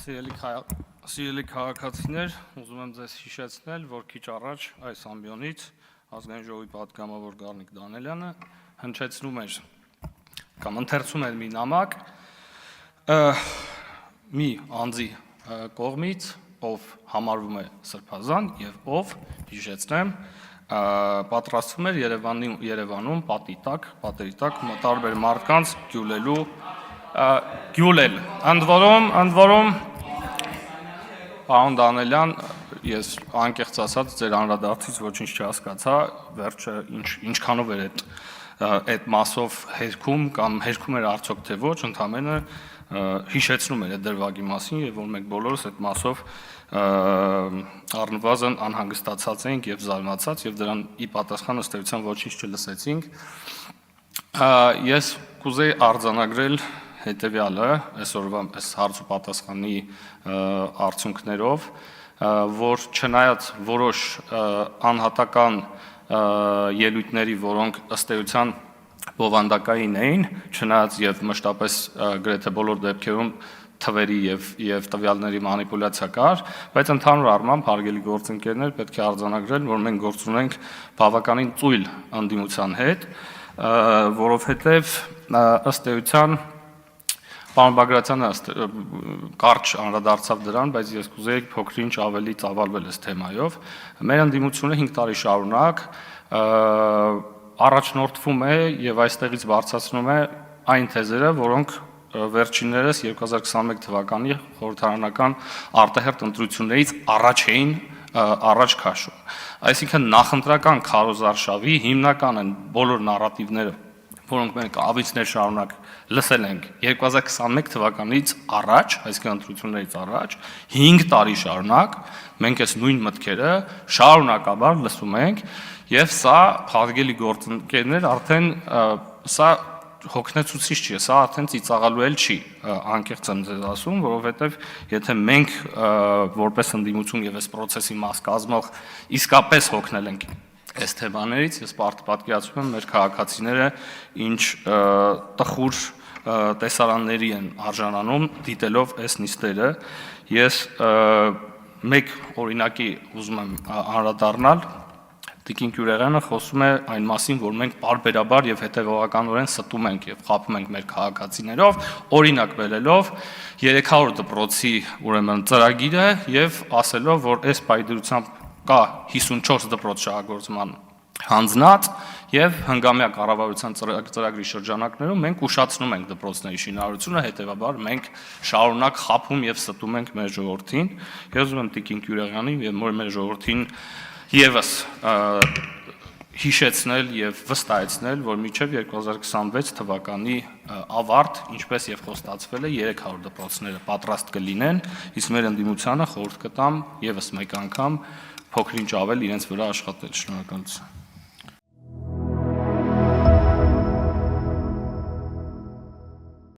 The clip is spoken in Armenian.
Սիրելի քաղաքացիներ, ուզում եմ ձեզ հիշեցնել, որ քիչ առաջ այս ամբիոնից ազգային ժողովի պատգամավոր Գառնիկ Դանելյանը հնչեցնում էր կամ ընթերցում էր մի նամակ մի անձի կողմից, ով համարվում է սրբազան եւ ով, հիշեցնեմ, պատրաստվում էր Երևանում պատերի տակ տարբեր մարդկանց գյուլել։ Ընդ որում, պարոն Դանելյան, ես անկեղծ ասած ձեր անդրադարձից ոչինչ չհասկացա, վերջը ինչքանով էր այդ մասով հերքում կամ հերքում էր արդյոք թե ոչ, ընդհանրապես հիշեցնում էր այդ դրվագի մասին եւ որ մենք բոլորս այդ մասով առնվազն անհանգստացած էինք եւ զարմացած եւ դրան ի պատասխան ըստ էության ոչինչ չլսեցինք։ Ես կուզեի արձանագրել հետևյալը այսօրվա այս հարց ու պատասխանի արդյունքներով, որ չնայած որոշ անհատական ելույթների, որոնք ըստ էության բովանդակային էին, չնայած եւ մշտապես գրեթե բոլոր դեպքերում թվերի եւ տվյալների մանիպուլյացիա կար, բայց ընդհանուր առմամբ հարգելի գործընկերներ պետք է արձանագրել, որ մենք գործ ունենք բավականին ծույլ ընդդիմության հետ, որովհետեւ ըստ էության Պարոն Բագրատյանը կարճ անդրադարձավ դրան, բայց ես կուզեի փոքր-ինչ ավելի ծավալվել այս թեմայով։ Մեր ընդդիմությունը 5 տարի շարունակ առաջնորդվում է եւ այստեղից բարձրացնում է այն թեզերը, որոնք վերջիններս 2021 թվականի խորհրդարանական արտահերթ ընտրություններից առաջ քաշում։ Այսինքն նախընտրական քարոզարշավի հիմնական են բոլոր նարատիվները, որոնք մենք ամիսներ շարունակ լսել ենք 2021 թվականից առաջ, այսինքն ընտրություններից առաջ, 5 տարի շարունակ մենք այս նույն մտքերը շարունակաբար լսում ենք եւ սա հարգելի գործընկերներ արդեն սա հոգնեցուցիչ չի, սա արդեն ծիծաղալու էլ չի, անկեղծ եմ ձեզ ասում, որովհետեւ եթե մենք որպես ընդդիմություն եւ այս process-ի մաս կազմող իսկապես հոգնել ենք այս թեմաներից, ես պատկերացնում եմ մեր քաղաքացիները ինչ տխուր տեսարանների են արժանանում դիտելով այս նիստերը։ Ես մեկ օրինակի ուզում եմ անդրադառնալ, Տիկին Գյուլիանը խոսում է այն մասին, որ մենք բարբերաբար եւ հետեւողականորեն ստում ենք եւ խաբում ենք մեր քաղաքացիներով, օրինակ բերելով 300 դպրոցի ուրեմն ծրագիրը եւ ասելով, որ այս պայդրությամբ կա 54 դպրոց շահագործման հանձնած եւ հնգամյա կառավարության ծրագրի շրջանակներում մենք ուշացնում ենք դպրոցների շինարարությունը, հետեւաբար մենք շարունակ խաբում եւ ստում ենք մեր ժողովրդին։ Ես ուզում եմ Տիկին Գյուլիանին եւ մեր ժողովրդին եւս հիշեցնել եւ վստահեցնել, որ մինչեւ 2026 թվականի ավարտ, ինչպես եւ խոստացվել է, 300 դպրոցները պատրաստ կլինեն, իսկ մեր ընդդիմությանը խորհուրդ կտամ եւս մեկ անգամ փոքր-ինչ ավել իրենց վրա աշխատել։ Շնորհակալություն։